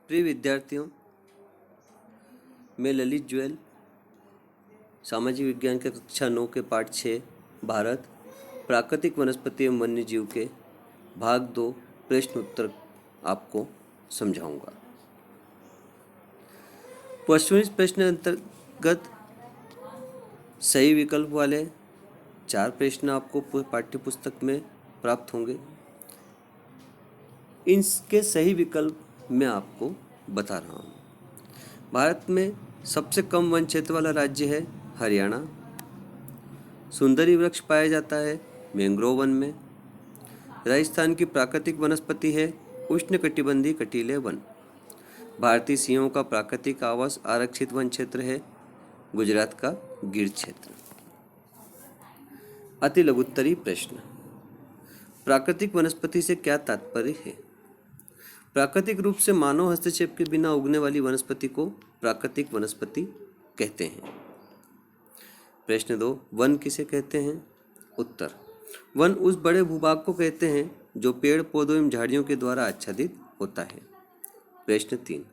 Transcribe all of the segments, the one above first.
प्रिय विद्यार्थियों, मैं ललित ज्वेल सामाजिक विज्ञान के कक्षा 9 के पाठ 6 भारत प्राकृतिक वनस्पति एवं वन्य जीव के भाग 2 प्रश्न उत्तर आपको समझाऊंगा। प्रश्न प्रश्न अंतर्गत सही विकल्प वाले 4 प्रश्न आपको पाठ्य पुस्तक में प्राप्त होंगे। इनके सही विकल्प मैं आपको बता रहा हूँ। भारत में सबसे कम वन क्षेत्र वाला राज्य है हरियाणा। सुंदरी वृक्ष पाया जाता है मैंग्रोव वन में। राजस्थान की प्राकृतिक वनस्पति है उष्णकटिबंधीय कटीले वन। भारतीय सिंहों का प्राकृतिक आवास आरक्षित वन क्षेत्र है गुजरात का गिर क्षेत्र। अति लघुत्तरी प्रश्न, प्राकृतिक वनस्पति से क्या तात्पर्य है? प्राकृतिक रूप से मानव हस्तक्षेप के बिना उगने वाली वनस्पति को प्राकृतिक वनस्पति कहते हैं। प्रश्न 2, वन किसे कहते हैं? उत्तर, वन उस बड़े भूभाग को कहते हैं जो पेड़ पौधों एवं झाड़ियों के द्वारा आच्छादित होता है। प्रश्न 3,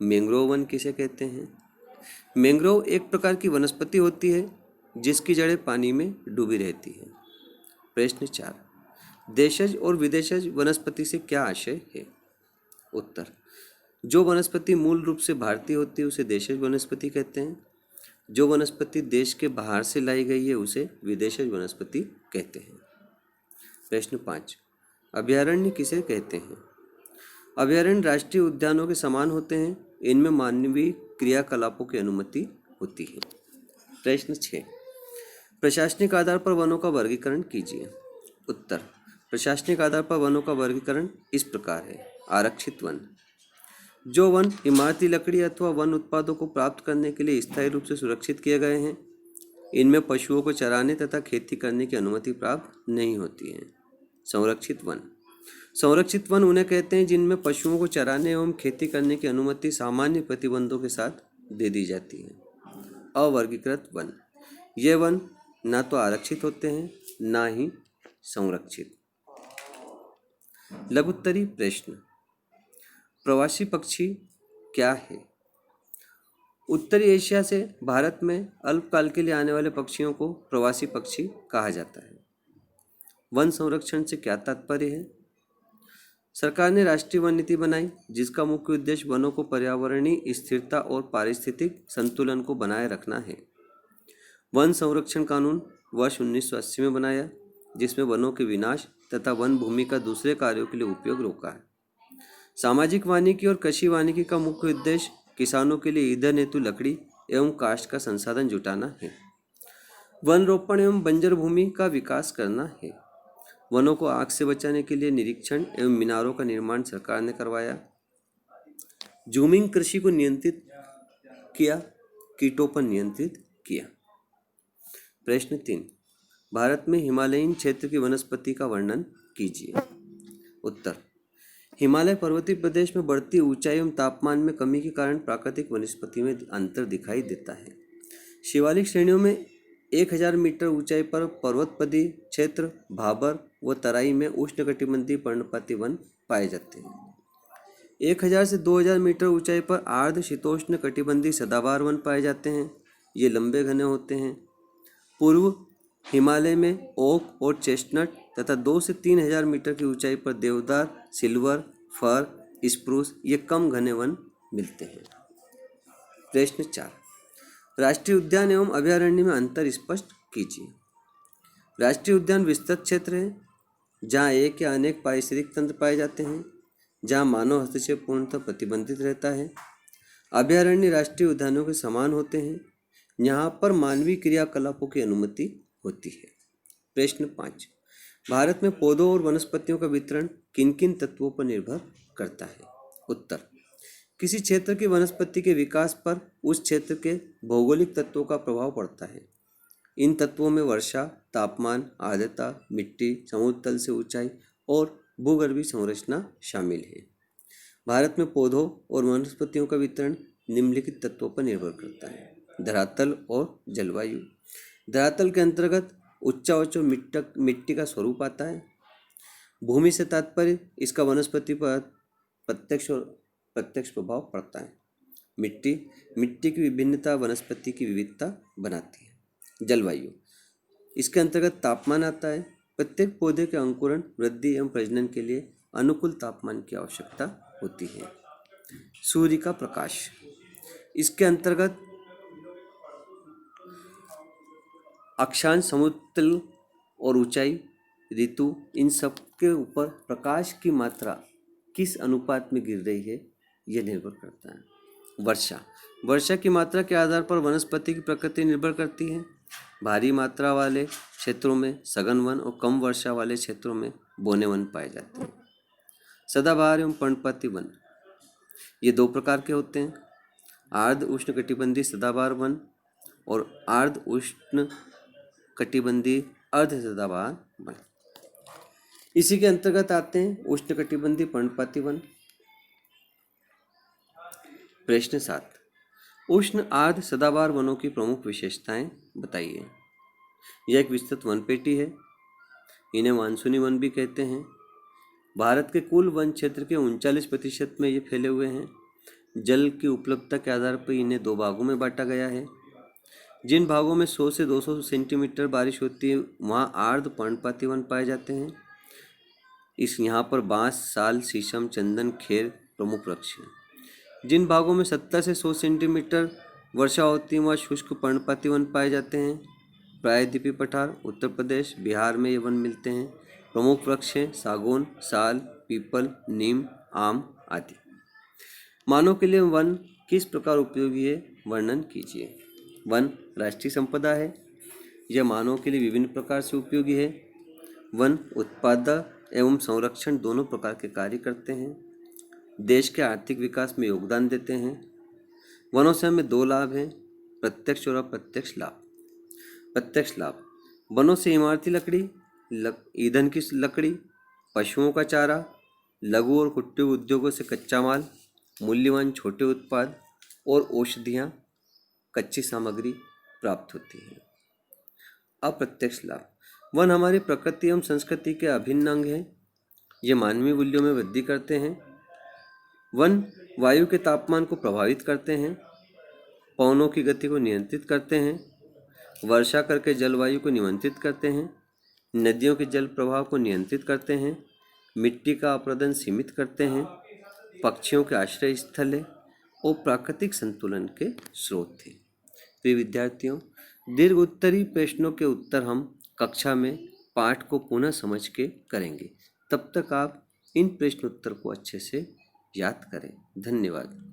मैंग्रोव वन किसे कहते हैं? मैंग्रोव एक प्रकार की वनस्पति होती है जिसकी जड़ें पानी में डूबी रहती हैं। प्रश्न 4, देशज और विदेशज वनस्पति से क्या आशय है? उत्तर, जो वनस्पति मूल रूप से भारतीय होती है उसे देशज वनस्पति कहते हैं। जो वनस्पति देश के बाहर से लाई गई है उसे विदेशज वनस्पति कहते हैं। प्रश्न 5, अभयारण्य किसे कहते हैं? अभयारण्य राष्ट्रीय उद्यानों के समान होते हैं। इनमें मानवीय क्रियाकलापों की अनुमति होती है। प्रश्न 6, प्रशासनिक आधार पर वनों का वर्गीकरण कीजिए। उत्तर, प्रशासनिक आधार पर वनों का वर्गीकरण इस प्रकार है। आरक्षित वन, जो वन इमारती लकड़ी अथवा वन उत्पादों को प्राप्त करने के लिए स्थायी रूप से सुरक्षित किए गए हैं। इनमें पशुओं को चराने तथा खेती करने की अनुमति प्राप्त नहीं होती है। संरक्षित वन, संरक्षित वन उन्हें कहते हैं जिनमें पशुओं को चराने एवं खेती करने की अनुमति सामान्य प्रतिबंधों के साथ दे दी जाती है। अवर्गीकृत वन, ये वन ना तो आरक्षित होते हैं ना ही संरक्षित। लघुत्तरी प्रश्न, प्रवासी पक्षी क्या है? उत्तरी एशिया से भारत में अल्पकाल के लिए आने वाले पक्षियों को प्रवासी पक्षी कहा जाता है। वन संरक्षण से क्या तात्पर्य है? सरकार ने राष्ट्रीय वन नीति बनाई जिसका मुख्य उद्देश्य वनों को पर्यावरणीय स्थिरता और पारिस्थितिक संतुलन को बनाए रखना है। वन संरक्षण कानून वर्ष 1980 में बनाया जिसमें वनों के विनाश तथा वन भूमि का दूसरे कार्यों के लिए उपयोग रोका है। सामाजिक वानिकी और कृषि वानिकी का मुख्य उद्देश्य किसानों के लिए ईंधन हेतु लकड़ी एवं काष्ठ का संसाधन जुटाना है। वन रोपण एवं बंजर भूमि का विकास करना है। वनों को आग से बचाने के लिए निरीक्षण एवं मीनारों का निर्माण सरकार ने करवाया। जूमिंग कृषि को नियंत्रित किया, कीटों पर नियंत्रित किया। प्रश्न 3, भारत में हिमालयीन क्षेत्र की वनस्पति का वर्णन कीजिए। उत्तर, हिमालय पर्वतीय प्रदेश में बढ़ती ऊंचाई एवं तापमान में कमी के कारण प्राकृतिक वनस्पति में अंतर दिखाई देता है। शिवालिक श्रेणियों में 1000 मीटर ऊंचाई पर पर्वतपदी क्षेत्र, भाबर व तराई में उष्णकटिबंधीय पर्णपाती वन पाए जाते हैं। 1000 से 2000 मीटर ऊंचाई पर आर्द्र शीतोष्ण कटिबंधीय सदाबहार वन पाए जाते हैं। ये लंबे घने होते हैं। पूर्व हिमालय में ओक और चेस्टनट तथा 2 से 3000 मीटर की ऊंचाई पर देवदार, सिल्वर, फर, स्प्रूस ये कम घने वन मिलते हैं। प्रश्न 4, राष्ट्रीय उद्यान एवं अभयारण्य में अंतर स्पष्ट कीजिए। राष्ट्रीय उद्यान विस्तृत क्षेत्र है जहाँ एक या अनेक पारिस्थितिक तंत्र पाए जाते हैं, जहाँ मानव हस्तक्षेप पूर्णतः प्रतिबंधित रहता है। अभयारण्य राष्ट्रीय उद्यानों के समान होते हैं, यहाँ पर मानवीय क्रियाकलापों की अनुमति होती है। प्रश्न 5, भारत में पौधों और वनस्पतियों का वितरण किन किन तत्वों पर निर्भर करता है? उत्तर, किसी क्षेत्र की वनस्पति के विकास पर उस क्षेत्र के भौगोलिक तत्वों का प्रभाव पड़ता है। इन तत्वों में वर्षा, तापमान, आर्द्रता, मिट्टी, समुद्र तल से ऊंचाई और भूगर्भीय संरचना शामिल है। भारत में पौधों और वनस्पतियों का वितरण निम्नलिखित तत्वों पर निर्भर करता है। धरातल और जलवायु, धरातल के अंतर्गत उच्च मिट्टी का स्वरूप आता है। भूमि से तात्पर्य इसका वनस्पति पर प्रत्यक्ष और प्रत्यक्ष प्रभाव पड़ता है। मिट्टी की विभिन्नता वनस्पति की विविधता बनाती है। जलवायु, इसके अंतर्गत तापमान आता है। प्रत्येक पौधे के अंकुरण, वृद्धि एवं प्रजनन के लिए अनुकूल तापमान की आवश्यकता होती है। सूर्य का प्रकाश, इसके अंतर्गत अक्षांश, समुद्र तल और ऊंचाई, ऋतु, इन सब के ऊपर प्रकाश की मात्रा किस अनुपात में गिर रही है यह निर्भर करता है। वर्षा की मात्रा के आधार पर वनस्पति की प्रकृति निर्भर करती है। भारी मात्रा वाले क्षेत्रों में सघन वन और कम वर्षा वाले क्षेत्रों में बौने वन पाए जाते हैं। सदाबहार एवं पर्णपाती वन, ये दो प्रकार के होते हैं। आर्द्र उष्णकटिबंधीय सदाबहार वन और आर्द्र उष्ण कटिबंधीय अर्ध सदाबहार वन। इसी के अंतर्गत आते हैं उष्णकटिबंधीय पर्णपाती वन। प्रश्न 7, उष्ण आर्द्र सदाबहार वनों की प्रमुख विशेषताएं बताइए। यह एक विस्तृत वन पेटी है। इन्हें मानसूनी वन भी कहते हैं। भारत के कुल वन क्षेत्र के 39% में ये फैले हुए हैं। जल की उपलब्धता के आधार पर इन्हें दो भागों में बांटा गया है। जिन भागों में 100 से 200 सेंटीमीटर बारिश होती है वहाँ आर्द्र पर्णपाती वन पाए जाते हैं। यहाँ पर बांस, साल, शीशम, चंदन, खेर प्रमुख वृक्ष हैं। जिन भागों में 70 से 100 सेंटीमीटर वर्षा होती है वहाँ शुष्क पर्णपाती वन पाए जाते हैं। प्रायद्वीपीय पठार, उत्तर प्रदेश, बिहार में ये वन मिलते हैं। प्रमुख वृक्ष हैं सागौन, साल, पीपल, नीम, आम आदि। मानव के लिए वन किस प्रकार उपयोगी है, वर्णन कीजिए। वन राष्ट्रीय संपदा है। यह मानव के लिए विभिन्न प्रकार से उपयोगी है। वन उत्पादन एवं संरक्षण दोनों प्रकार के कार्य करते हैं। देश के आर्थिक विकास में योगदान देते हैं। वनों से हमें दो लाभ हैं, प्रत्यक्ष और अप्रत्यक्ष लाभ। प्रत्यक्ष लाभ, वनों से इमारती लकड़ी, ईंधन की लकड़ी, पशुओं का चारा, लघु और कुटीर उद्योगों से कच्चा माल, मूल्यवान छोटे उत्पाद और औषधियाँ, कच्ची सामग्री प्राप्त होती है। अप्रत्यक्ष लाभ, वन हमारी प्रकृति एवं संस्कृति के अभिन्न अंग हैं। ये मानवीय मूल्यों में वृद्धि करते हैं। वन वायु के तापमान को प्रभावित करते हैं, पवनों की गति को नियंत्रित करते हैं, वर्षा करके जलवायु को नियंत्रित करते हैं, नदियों के जल प्रवाह को नियंत्रित करते हैं, मिट्टी का अपरदन सीमित करते हैं, पक्षियों के आश्रय स्थल है और प्राकृतिक संतुलन के स्रोत थे। प्रिय विद्यार्थियों, दीर्घ उत्तरी प्रश्नों के उत्तर हम कक्षा में पाठ को पुनः समझ के करेंगे। तब तक आप इन प्रश्न उत्तर को अच्छे से याद करें। धन्यवाद।